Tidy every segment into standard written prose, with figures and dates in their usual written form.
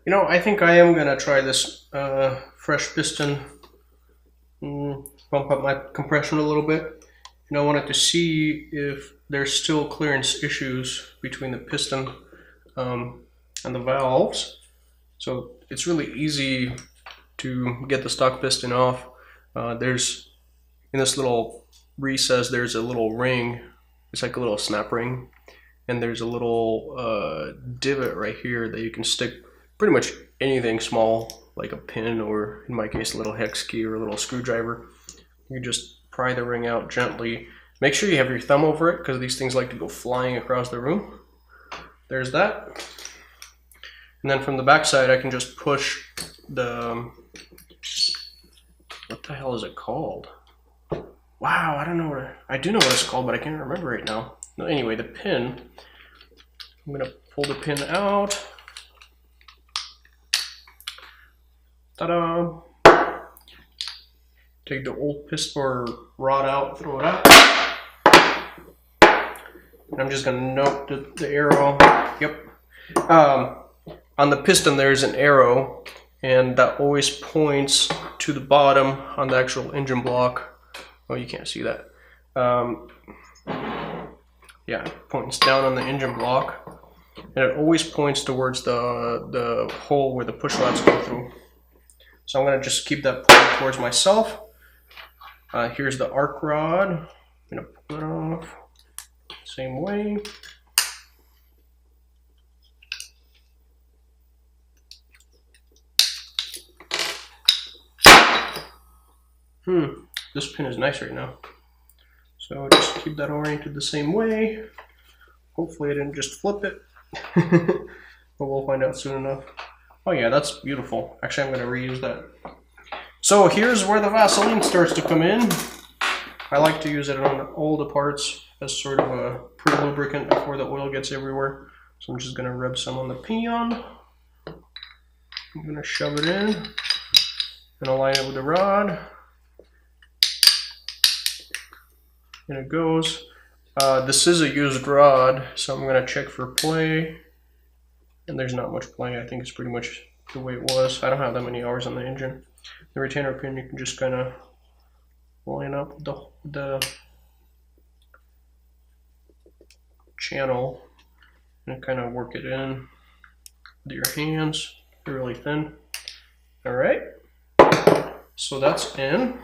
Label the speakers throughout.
Speaker 1: You know, I think I am gonna try this fresh piston. Bump up my compression a little bit. And I wanted to see if there's still clearance issues between the piston and the valves. So it's really easy to get the stock piston off. There's, in this little recess, there's a little ring. It's like a little snap ring. And there's a little divot right here that you can stick pretty much anything small, like a pin, or in my case, a little hex key or a little screwdriver. You just pry the ring out gently. Make sure you have your thumb over it, because these things like to go flying across the room. There's that. And then from the back side, I can just push the, what the hell is it called? Wow, I don't know I do know what it's called, but I can't remember right now. No, anyway, the pin, I'm gonna pull the pin out. Ta-da! Take the old piston or rod out, throw it out. And I'm just gonna note the arrow. Yep. On the piston there's an arrow, and that always points to the bottom on the actual engine block. Oh, you can't see that. Yeah, it points down on the engine block, and it always points towards the hole where the push rods go through. So I'm gonna just keep that pointed towards myself. Here's the arc rod. I'm gonna pull it off same way. This pin is nice right now. So just keep that oriented the same way. Hopefully I didn't just flip it. But we'll find out soon enough. Oh yeah, that's beautiful. Actually, I'm gonna reuse that. So here's where the Vaseline starts to come in. I like to use it on all the parts as sort of a pre-lubricant before the oil gets everywhere. So I'm just gonna rub some on the pinion. I'm gonna shove it in and align it with the rod. And it goes. This is a used rod, so I'm gonna check for play. And there's not much play. I think it's pretty much the way it was. I don't have that many hours on the engine. The retainer pin, you can just kind of line up the channel and kind of work it in with your hands. They're really thin. All right, so that's in.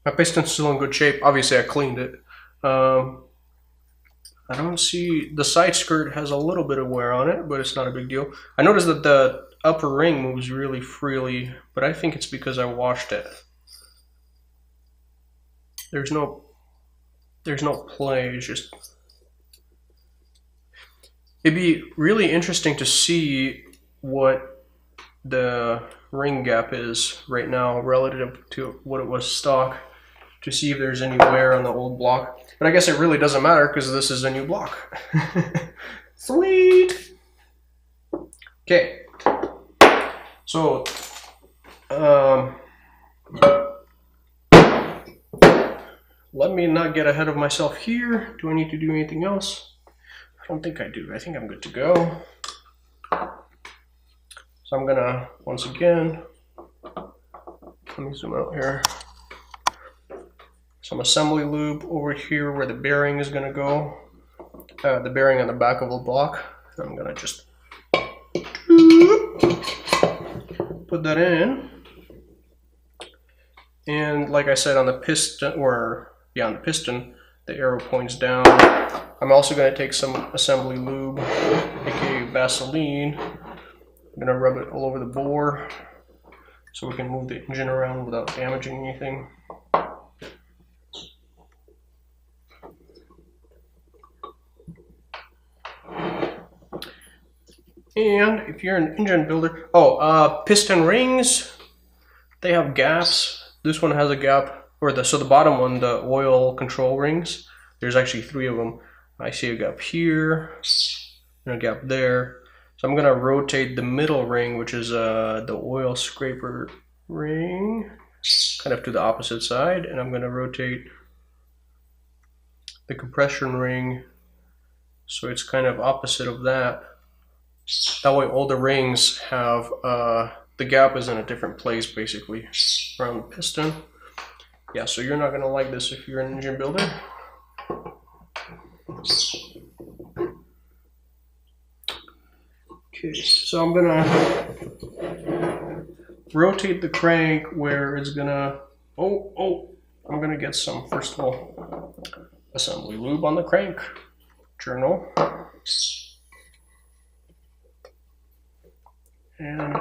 Speaker 1: My piston's still in good shape. Obviously I cleaned it. I don't see, the side skirt has a little bit of wear on it, but it's not a big deal. I noticed that the upper ring moves really freely, but I think it's because I washed it. There's no play, it's just, it'd be really interesting to see what the ring gap is right now relative to what it was stock, to see if there's any wear on the old block. But I guess it really doesn't matter because this is a new block. Sweet! Okay. So, let me not get ahead of myself here. Do I need to do anything else? I don't think I do. I think I'm good to go. So I'm gonna, once again, let me zoom out here. Some assembly lube over here where the bearing is gonna go. The bearing on the back of the block. I'm gonna just put that in. And like I said, on the piston, on the piston, the arrow points down. I'm also gonna take some assembly lube, aka Vaseline. I'm gonna rub it all over the bore so we can move the engine around without damaging anything. And if you're an engine builder, piston rings, they have gaps. This one has a gap, so the bottom one, the oil control rings, there's actually 3 of them. I see a gap here and a gap there. So I'm gonna rotate the middle ring, which is the oil scraper ring kind of to the opposite side, and I'm going to rotate the compression ring so it's kind of opposite of that. That way all the rings have, the gap is in a different place basically around the piston. Yeah, so you're not going to like this if you're an engine builder. Okay, so I'm going to rotate the crank where it's going to, I'm going to get some, first of all, assembly lube on the crank journal. And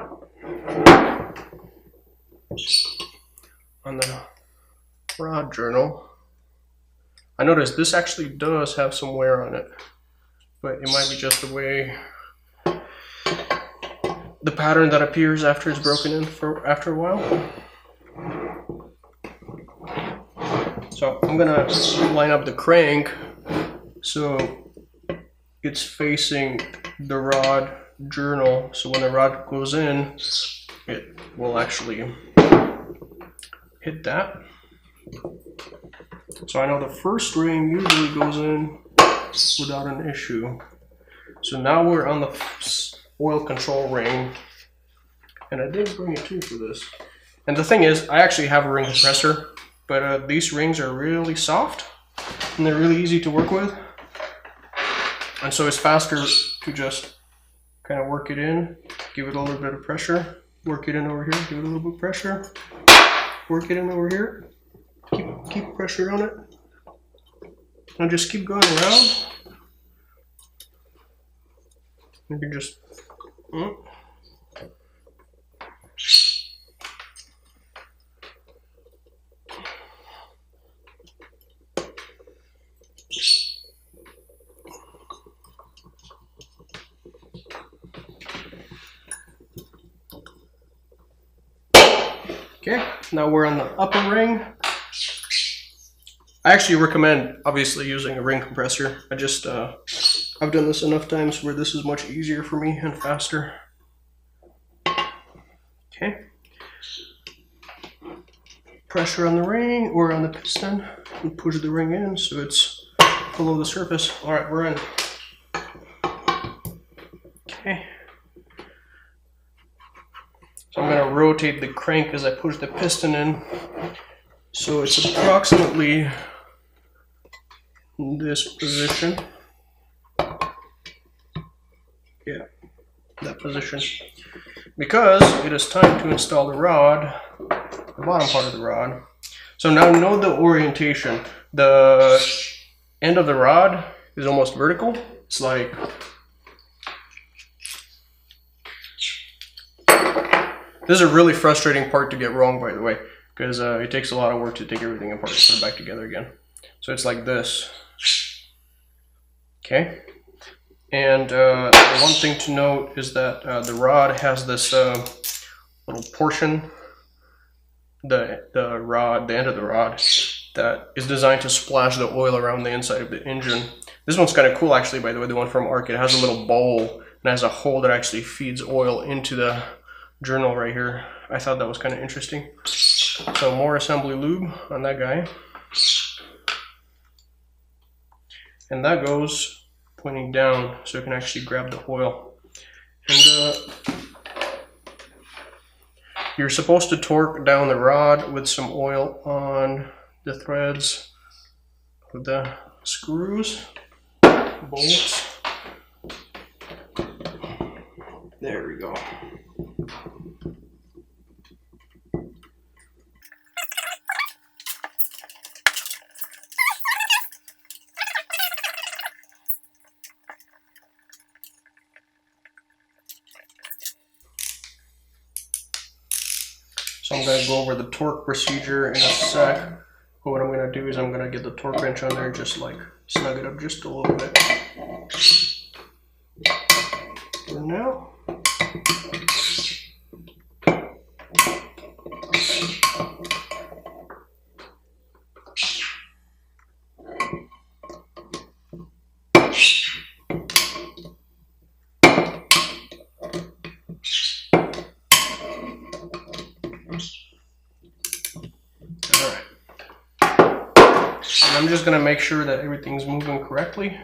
Speaker 1: on the rod journal, I noticed this actually does have some wear on it, but it might be just the way, the pattern that appears after it's broken in after a while. So I'm gonna line up the crank so it's facing the rod journal, so when the rod goes in, it will actually hit that. So I know the first ring usually goes in without an issue. So now we're on the oil control ring, and I did bring a tool for this. And the thing is, I actually have a ring compressor, but these rings are really soft and they're really easy to work with, and so it's faster to just kind of work it in, give it a little bit of pressure, work it in over here, give it a little bit of pressure, work it in over here, keep pressure on it, and just keep going around. You can just okay, now we're on the upper ring. I actually recommend, obviously, using a ring compressor. I just, I've done this enough times where this is much easier for me and faster. Okay. Pressure on the ring or on the piston and push the ring in so it's below the surface. All right, we're in. Okay. So I'm going to rotate the crank as I push the piston in. So it's approximately this position. Yeah, that position. Because it is time to install the rod, the bottom part of the rod. So now know the orientation. The end of the rod is almost vertical. It's like, this is a really frustrating part to get wrong, by the way, because it takes a lot of work to take everything apart and put it back together again. So it's like this. Okay. And the one thing to note is that the rod has this little portion, the end of the rod, that is designed to splash the oil around the inside of the engine. This one's kind of cool, actually, by the way, the one from ARC. It has a little bowl and has a hole that actually feeds oil into the journal right here. I thought that was kind of interesting. So more assembly lube on that guy. And that goes pointing down so it can actually grab the oil. And you're supposed to torque down the rod with some oil on the threads with the screws, bolts. There we go. So I'm going to go over the torque procedure in a sec. But what I'm going to do is I'm going to get the torque wrench on there, just like snug it up just a little bit. For now. just gonna make sure that everything's moving correctly.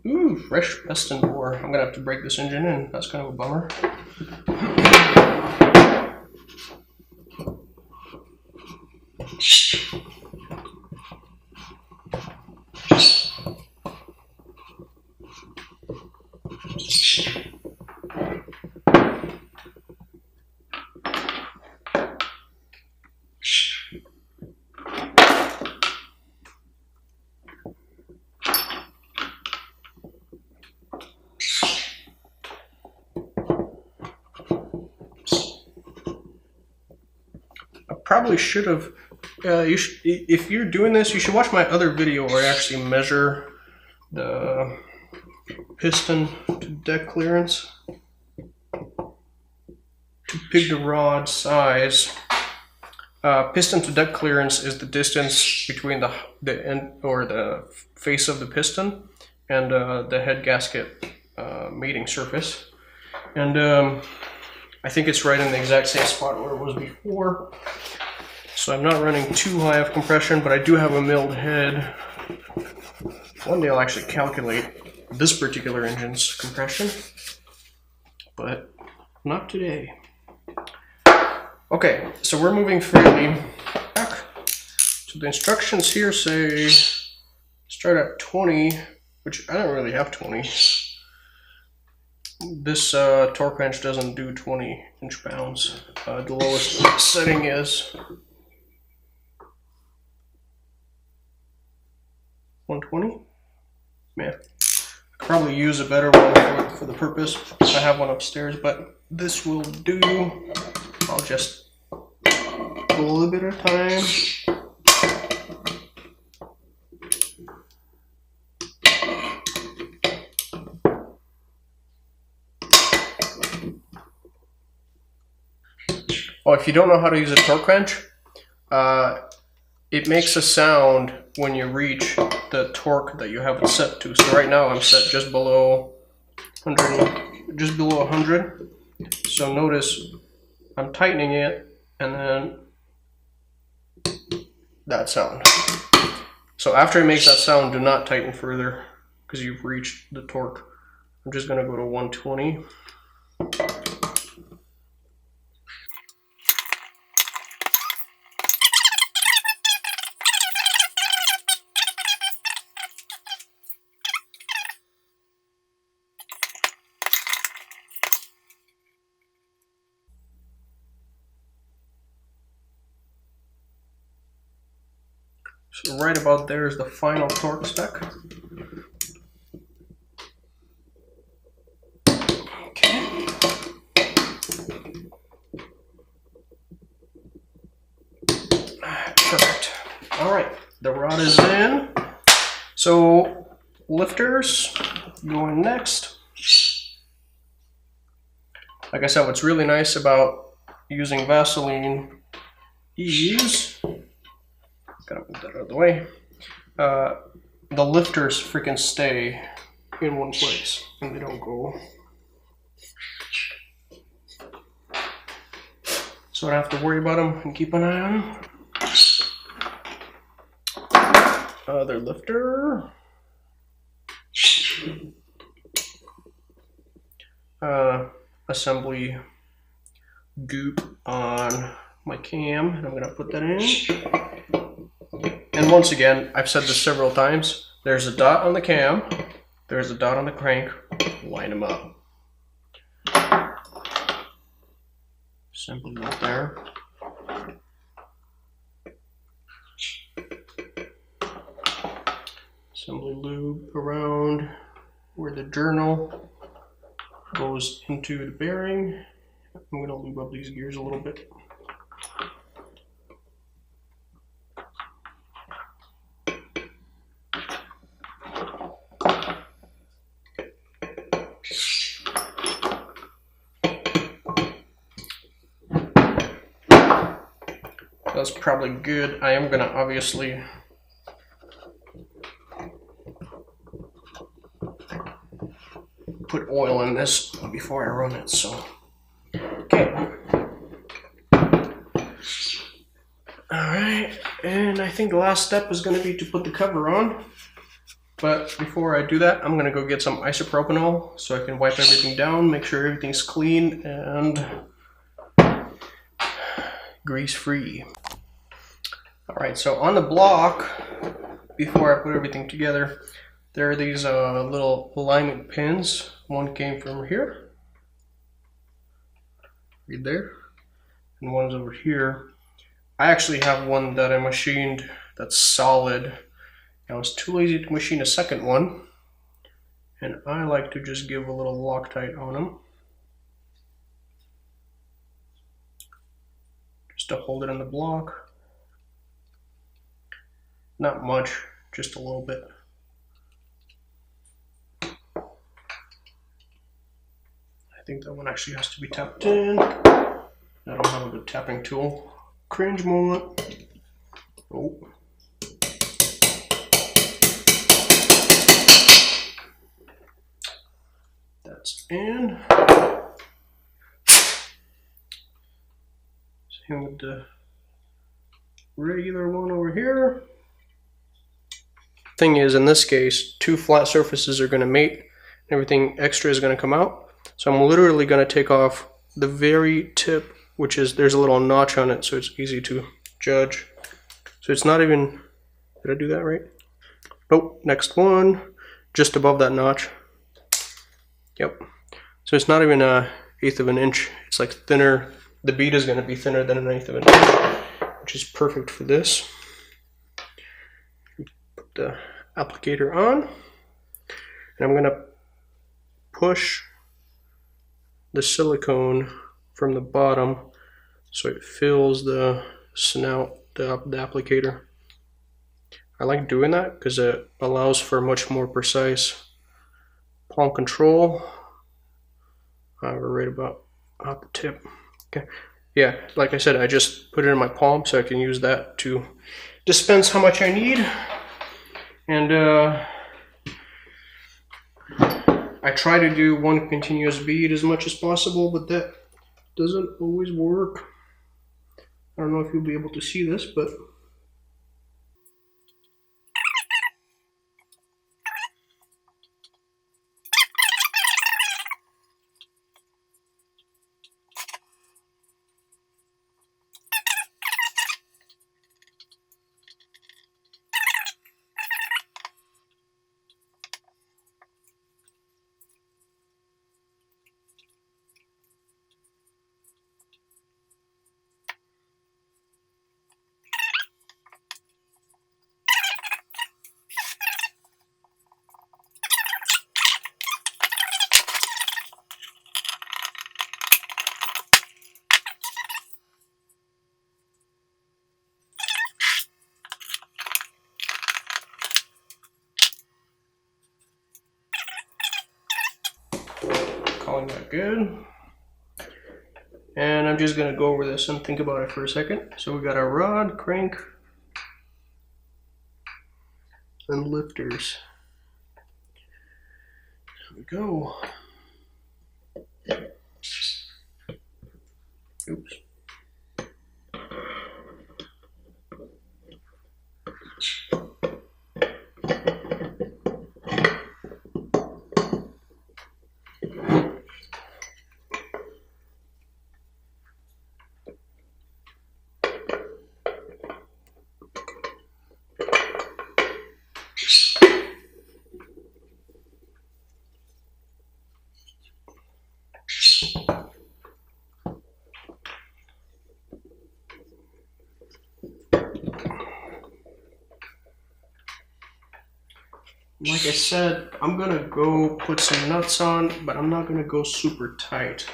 Speaker 1: Ooh, fresh piston bore. I'm gonna have to break this engine in. That's kind of a bummer. Probably should have. If you're doing this, you should watch my other video where I actually measure the piston to deck clearance to pig the rod size. Piston to deck clearance is the distance between the end or the face of the piston and the head gasket mating surface, and I think it's right in the exact same spot where it was before. So I'm not running too high of compression, but I do have a milled head. One day I'll actually calculate this particular engine's compression, but not today. Okay, so we're moving freely back. So the instructions here say start at 20, which I don't really have 20. This torque wrench doesn't do 20 inch-pounds. The lowest setting is 120. Man, I could probably use a better one for the purpose. I have one upstairs, but this will do. I'll just go a little bit at a time. Oh, if you don't know how to use a torque wrench, it makes a sound when you reach the torque that you have it set to. So right now I'm set just below 100. So notice I'm tightening it, and then that sound. So after it makes that sound, do not tighten further because you've reached the torque. I'm just gonna go to 120. So right about there is the final torque spec. Okay. Perfect. All right, the rod is in. So lifters going next. Like I said, what's really nice about using Vaseline is, gotta move that out of the way, the lifters freaking stay in one place and they don't go. So I don't have to worry about them and keep an eye on them. Other lifter. Assembly goop on my cam, and I'm gonna put that in. And once again, I've said this several times, there's a dot on the cam, there's a dot on the crank, line them up. Assembly right there. Assembly lube around where the journal goes into the bearing. I'm going to lube up these gears a little bit. That's probably good. I am going to obviously put oil in this before I run it, so okay. Alright, and I think the last step is going to be to put the cover on. But before I do that, I'm going to go get some isopropanol so I can wipe everything down, make sure everything's clean and grease-free. Alright, so on the block, before I put everything together, there are these little alignment pins. One came from here, right there, and one's over here. I actually have one that I machined that's solid. I was too lazy to machine a second one, and I like to just give a little Loctite on them, just to hold it in the block. Not much, just a little bit. I think that one actually has to be tapped in. I don't have a good tapping tool. Cringe moment. Oh. That's in. Same with the regular one over here. Thing is, in this case, two flat surfaces are going to mate. Everything extra is going to come out. So I'm literally going to take off the very tip, which is, there's a little notch on it, so it's easy to judge. So it's not even, did I do that right? Nope, next one, just above that notch. Yep. So it's not even an 1/8 of an inch. It's like thinner. The bead is going to be thinner than an 1/8 of an inch, which is perfect for this. Put the applicator on, and I'm going to push the silicone from the bottom so it fills the snout, the applicator. I like doing that because it allows for much more precise palm control. We're right about at the tip. Okay, yeah, like I said, I just put it in my palm so I can use that to dispense how much I need. And I try to do one continuous bead as much as possible, but that doesn't always work. I don't know if you'll be able to see this, but calling that good. And I'm just gonna go over this and think about it for a second. So we got our rod, crank, and lifters. There we go. Oops. Like I said, I'm gonna go put some nuts on, but I'm not gonna go super tight.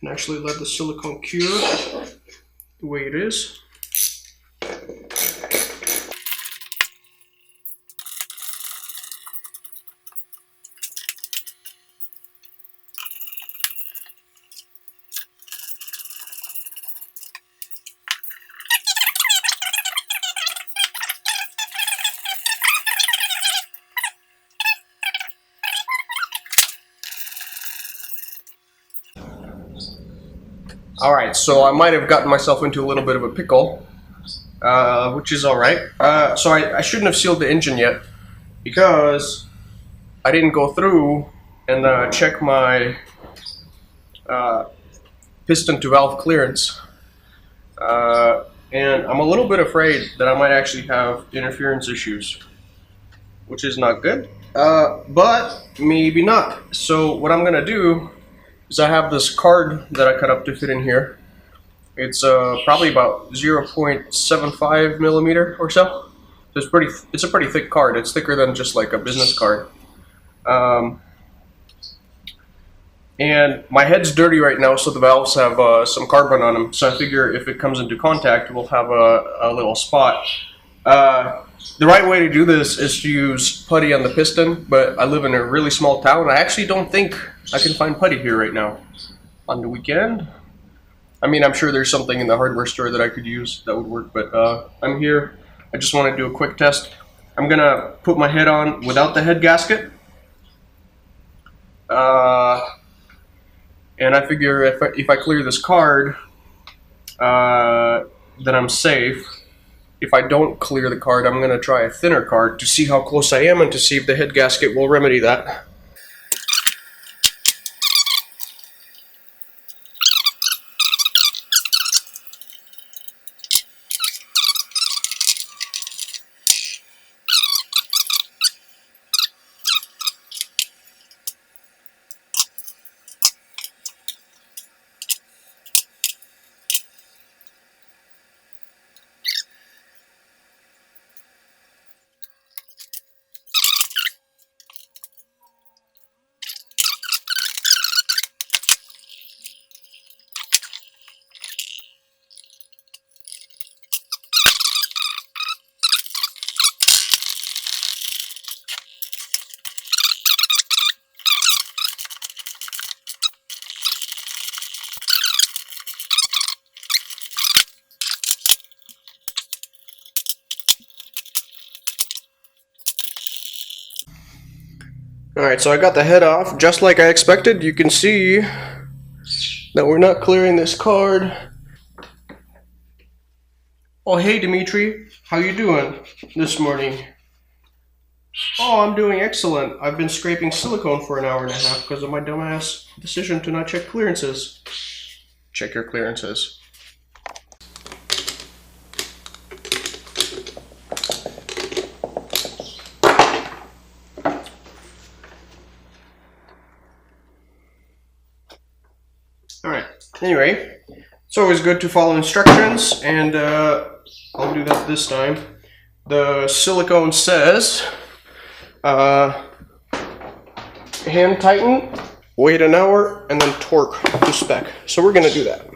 Speaker 1: And actually let the silicone cure the way it is. Alright, so I might have gotten myself into a little bit of a pickle, which is alright. So I shouldn't have sealed the engine yet, because I didn't go through and check my piston to valve clearance. And I'm a little bit afraid that I might actually have interference issues, which is not good, but maybe not. So what I'm gonna do is I have this card that I cut up to fit in here. It's probably about 0.75 millimeter or so. So it's a pretty thick card. It's thicker than just like a business card. And my head's dirty right now, so the valves have some carbon on them. So I figure if it comes into contact, we'll have a little spot. The right way to do this is to use putty on the piston, but I live in a really small town. I actually don't think I can find putty here right now. On the weekend? I mean, I'm sure there's something in the hardware store that I could use that would work, but I'm here. I just want to do a quick test. I'm gonna put my head on without the head gasket. And I figure if I clear this card, then I'm safe. If I don't clear the card, I'm going to try a thinner card to see how close I am and to see if the head gasket will remedy that. Alright, so I got the head off, just like I expected. You can see that we're not clearing this card. Oh, hey Dimitri, how you doing this morning? Oh, I'm doing excellent. I've been scraping silicone for an hour and a half because of my dumbass decision to not check clearances. Check your clearances. Alright, anyway, it's always good to follow instructions, and I'll do that this time. The silicone says, hand tighten, wait an hour, and then torque to spec. So we're going to do that.